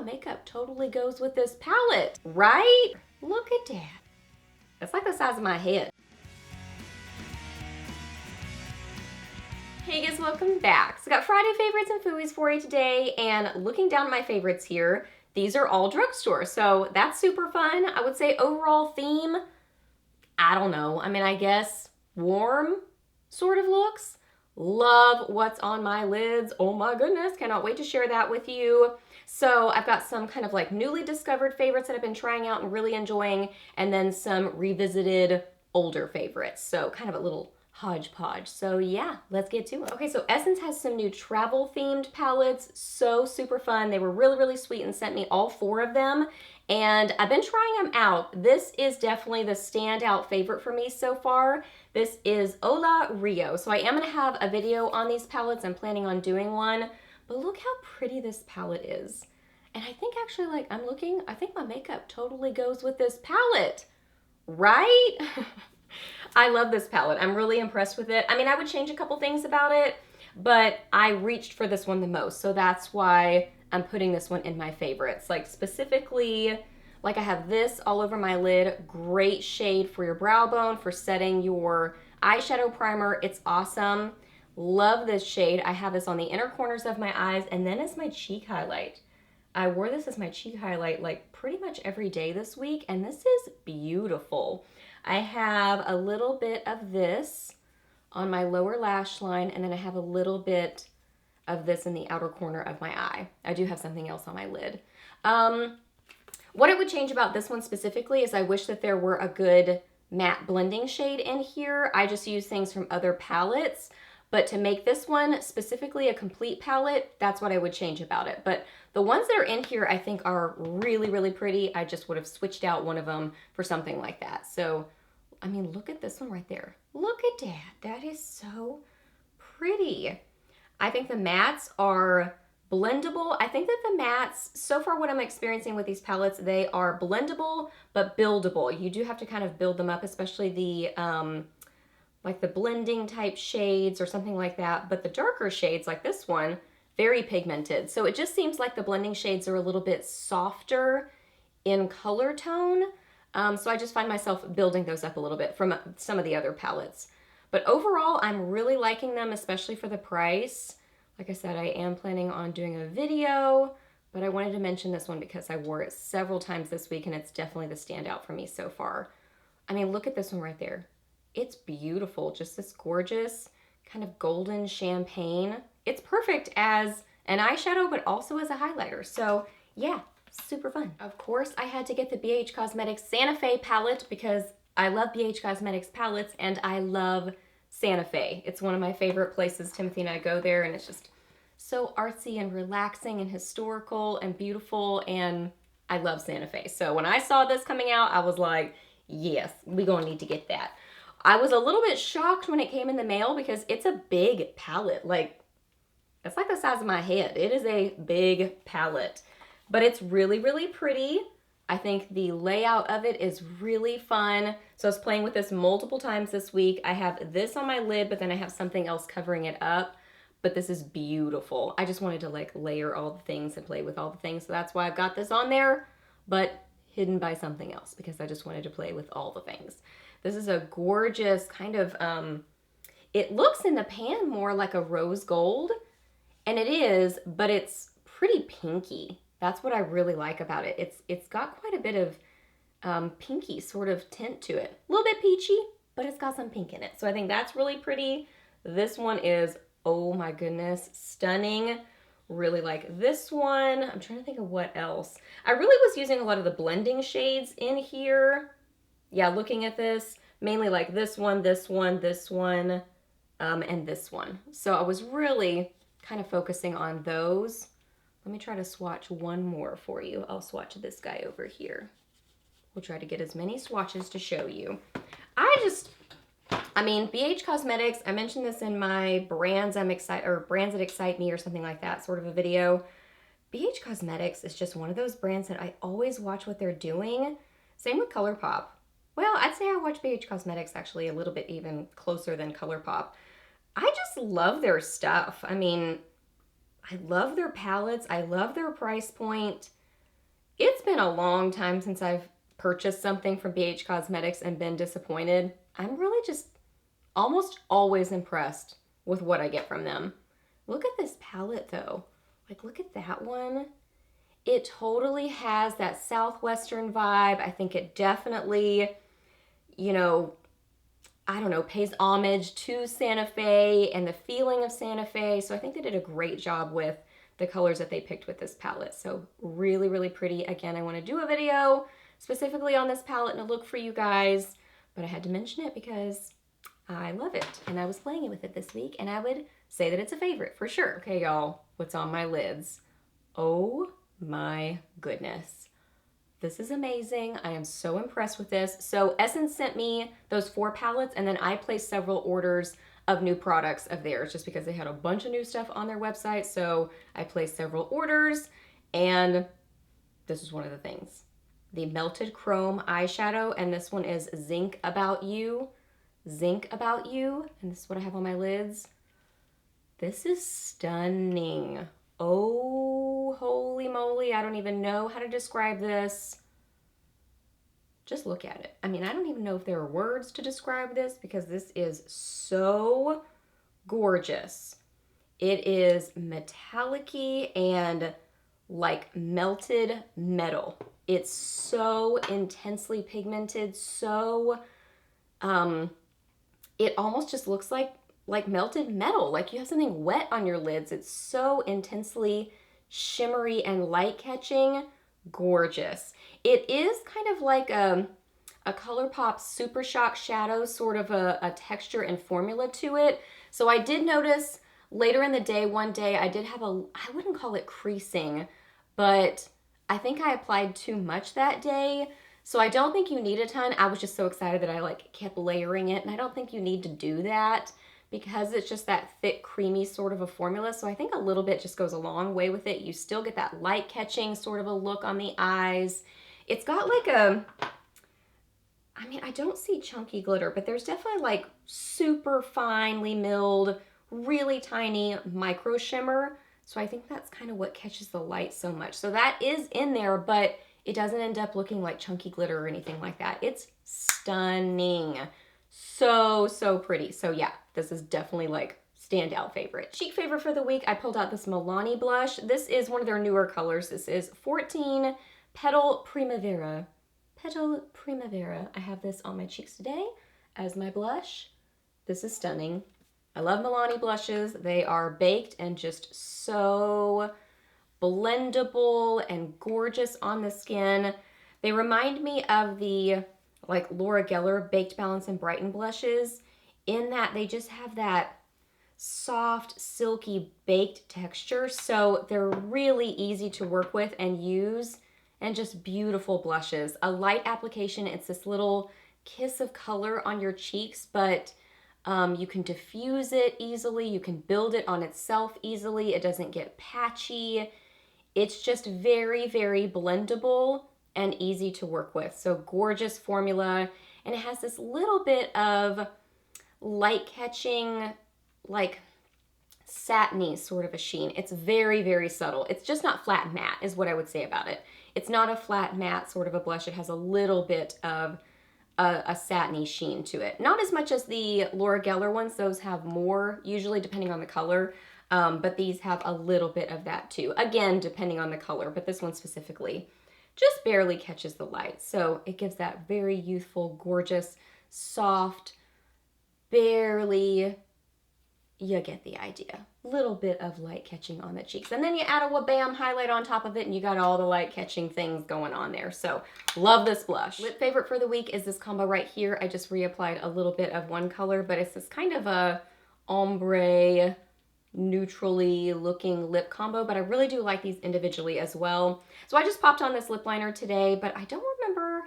makeup totally goes with this palette, right? Look at that. It's like the size of my head. Hey guys, welcome back. So I got Friday Favorites and Fooeys for you today, and looking down at my favorites here, these are all drugstore, so that's super fun. I would say overall theme, I don't know. I mean, I guess warm sort of looks. Love what's on my lids. Oh my goodness, cannot wait to share that with you. So I've got some kind of like newly discovered favorites that I've been trying out and really enjoying, and then some revisited older favorites. So kind of a little hodgepodge. So yeah, let's get to it. Okay, so Essence has some new travel themed palettes. So super fun. They were really, really sweet and sent me all 4 of them. And I've been trying them out. This is definitely the standout favorite for me so far. This is Hola Rio. So I am gonna have a video on these palettes. I'm planning on doing one, but look how pretty this palette is. And I think actually, like, I think my makeup totally goes with this palette, right? I love this palette. I'm really impressed with it. I mean, I would change a couple things about it, but I reached for this one the most. So that's why I'm putting this one in my favorites. Like specifically, like I have this all over my lid. Great shade for your brow bone, for setting your eyeshadow primer. It's awesome. Love this shade. I have this on the inner corners of my eyes and then as my cheek highlight. I wore this as my cheek highlight like pretty much every day this week, and this is beautiful. I have a little bit of this on my lower lash line, and then I have a little bit of this in the outer corner of my eye. I do have something else on my lid. What I would change about this one specifically is I wish that there were a good matte blending shade in here. I just use things from other palettes, but to make this one specifically a complete palette, that's what I would change about it. But the ones that are in here I think are really, really pretty. I just would have switched out one of them for something like that. So, I mean, look at this one right there. Look at that. That is so pretty. I think the mattes are blendable. I think that the mattes, so far what I'm experiencing with these palettes, they are blendable but buildable. You do have to kind of build them up, especially the like the blending type shades or something like that. But the darker shades like this one, very pigmented. So it just seems like the blending shades are a little bit softer in color tone. So I just find myself building those up a little bit from some of the other palettes. But overall, I'm really liking them, especially for the price. Like I said, I am planning on doing a video, but I wanted to mention this one because I wore it several times this week and it's definitely the standout for me so far. I mean, look at this one right there. It's beautiful, just this gorgeous kind of golden champagne. It's perfect as an eyeshadow, but also as a highlighter. So yeah, super fun. Of course, I had to get the BH Cosmetics Santa Fe palette because I love BH Cosmetics palettes and I love Santa Fe. It's one of my favorite places. Timothy and I go there and it's just so artsy and relaxing and historical and beautiful, and I love Santa Fe. So when I saw this coming out, I was like, yes, we're gonna need to get that. I was a little bit shocked when it came in the mail because it's a big palette. Like, it's like the size of my head. It is a big palette, but it's really, really pretty. I think the layout of it is really fun. So I was playing with this multiple times this week. I have this on my lid, but then I have something else covering it up. But this is beautiful. I just wanted to like layer all the things and play with all the things. So that's why I've got this on there, but hidden by something else because I just wanted to play with all the things. This is a gorgeous kind of, it looks in the pan more like a rose gold, and it is, but it's pretty pinky. That's what I really like about it. It's got quite a bit of pinky sort of tint to it. A little bit peachy, but it's got some pink in it. So I think that's really pretty. This one is, oh my goodness, stunning. Really like this one. I'm trying to think of what else. I really was using a lot of the blending shades in here. Yeah, looking at this, mainly like this one, this one, this one, and this one. So I was really kind of focusing on those. Let me try to swatch one more for you. I'll swatch this guy over here. We'll try to get as many swatches to show you. I mean, BH Cosmetics, I mentioned this in my brands I'm excited, or brands that excite me or something like that, sort of a video. BH Cosmetics is just one of those brands that I always watch what they're doing. Same with ColourPop. Well, I'd say I watch BH Cosmetics actually a little bit even closer than ColourPop. I just love their stuff. I mean, I love their palettes. I love their price point. It's been a long time since I've purchased something from BH Cosmetics and been disappointed. I'm really just almost always impressed with what I get from them. Look at this palette though. Like, look at that one. It totally has that Southwestern vibe. I think it definitely, you know, I don't know, pays homage to Santa Fe and the feeling of Santa Fe. So I think they did a great job with the colors that they picked with this palette. So really, really pretty. Again, I want to do a video specifically on this palette and a look for you guys, but I had to mention it because I love it. And I was playing with it this week and I would say that it's a favorite for sure. Okay, y'all, what's on my lids? Oh my goodness. This is amazing. I am so impressed with this. So Essence sent me those 4 palettes and then I placed several orders of new products of theirs just because they had a bunch of new stuff on their website. So I placed several orders and this is one of the things. The Melted Chrome eyeshadow, and this one is Zinc About You. Zinc About You, and this is what I have on my lids. This is stunning. Oh, holy moly, I don't even know how to describe this. Just look at it. I mean, I don't even know if there are words to describe this because this is so gorgeous. It is metallic-y and like melted metal. It's so intensely pigmented, so it almost just looks like melted metal, like you have something wet on your lids. It's so intensely shimmery and light catching. Gorgeous. It is kind of like a ColourPop Super Shock shadow, sort of a texture and formula to it. So I did notice later in the day, one day, I did have I wouldn't call it creasing, but I think I applied too much that day. So I don't think you need a ton. I was just so excited that I like kept layering it, and I don't think you need to do that because it's just that thick, creamy sort of a formula. So I think a little bit just goes a long way with it. You still get that light catching sort of a look on the eyes. It's got like I mean, I don't see chunky glitter, but there's definitely like super finely milled, really tiny micro shimmer. So I think that's kind of what catches the light so much. So that is in there, but it doesn't end up looking like chunky glitter or anything like that. It's stunning. So, so pretty. So yeah, this is definitely like standout favorite. Cheek favorite for the week, I pulled out this Milani blush. This is one of their newer colors. This is 14 Petal Primavera. Petal Primavera. I have this on my cheeks today as my blush. This is stunning. I love Milani blushes. They are baked and just so blendable and gorgeous on the skin. They remind me of the like Laura Geller Baked Balance and Brighten blushes in that they just have that soft, silky, baked texture. So they're really easy to work with and use and just beautiful blushes. A light application, it's this little kiss of color on your cheeks, but you can diffuse it easily. You can build it on itself easily. It doesn't get patchy. It's just very, very blendable and easy to work with. So gorgeous formula. And it has this little bit of light catching, like satiny sort of a sheen. It's very, very subtle. It's just not flat matte is what I would say about it. It's not a flat matte sort of a blush. It has a little bit of a satiny sheen to it. Not as much as the Laura Geller ones. Those have more, usually depending on the color. But these have a little bit of that too. Again, depending on the color, but this one specifically just barely catches the light. So it gives that very youthful, gorgeous, soft, barely, you get the idea. Little bit of light catching on the cheeks. And then you add a Wabam highlight on top of it and you got all the light catching things going on there. So love this blush. Lip favorite for the week is this combo right here. I just reapplied a little bit of one color, but it's this kind of a ombre, neutrally looking lip combo, but I really do like these individually as well. So I just popped on this lip liner today, but I don't remember.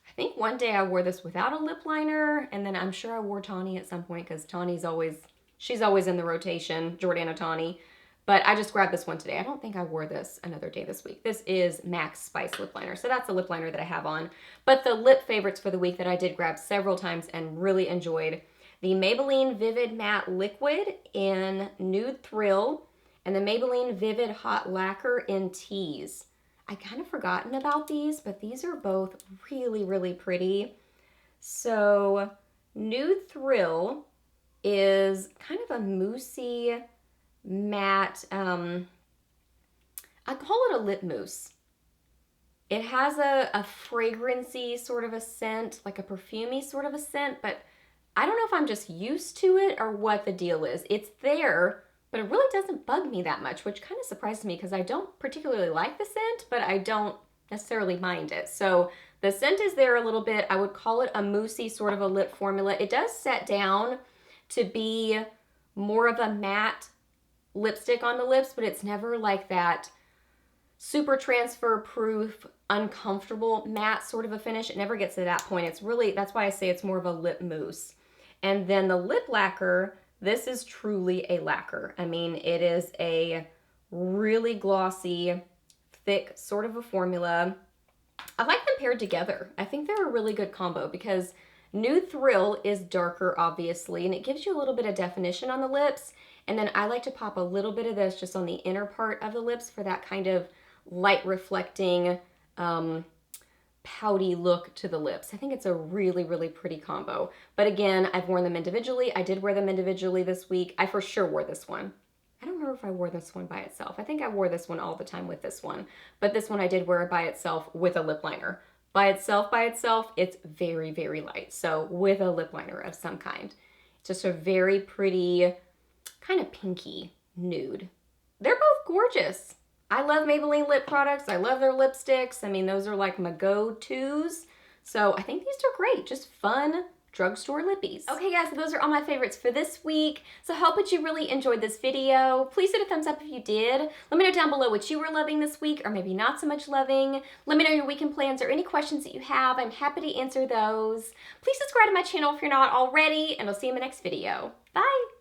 I think one day I wore this without a lip liner, and then I'm sure I wore Tawny at some point because Tawny's always, she's always in the rotation, Jordana Tawny. But I just grabbed this one today. I don't think I wore this another day this week. This is Max Spice lip liner. So that's a lip liner that I have on. But the lip favorites for the week that I did grab several times and really enjoyed: the Maybelline Vivid Matte Liquid in Nude Thrill, and the Maybelline Vivid Hot Lacquer in Tease. I kind of forgotten about these, but these are both really, really pretty. So Nude Thrill is kind of a moussey matte, I call it a lip mousse. It has a fragrancy sort of a scent, like a perfumey sort of a scent, but I don't know if I'm just used to it or what the deal is. It's there, but it really doesn't bug me that much, which kind of surprises me because I don't particularly like the scent, but I don't necessarily mind it. So the scent is there a little bit. I would call it a moussey sort of a lip formula. It does set down to be more of a matte lipstick on the lips, but it's never like that super transfer proof, uncomfortable matte sort of a finish. It never gets to that point. It's really, that's why I say it's more of a lip mousse. And then the lip lacquer, this is truly a lacquer. I mean, it is a really glossy, thick sort of a formula. I like them paired together. I think they're a really good combo because Nude Thrill is darker, obviously, and it gives you a little bit of definition on the lips. And then I like to pop a little bit of this just on the inner part of the lips for that kind of light reflecting, pouty look to the lips. I think it's a really, really pretty combo. But again, I've worn them individually. I did wear them individually this week. I for sure wore this one. I don't remember if I wore this one by itself. I think I wore this one all the time with this one. But this one I did wear by itself with a lip liner. By itself, it's very, very light. So with a lip liner of some kind. It's just a very pretty, kind of pinky nude. They're both gorgeous. I love Maybelline lip products. I love their lipsticks. I mean, those are like my go-tos. So I think these are great. Just fun drugstore lippies. Okay guys, so those are all my favorites for this week. So I hope that you really enjoyed this video. Please hit a thumbs up if you did. Let me know down below what you were loving this week or maybe not so much loving. Let me know your weekend plans or any questions that you have. I'm happy to answer those. Please subscribe to my channel if you're not already, and I'll see you in my next video. Bye!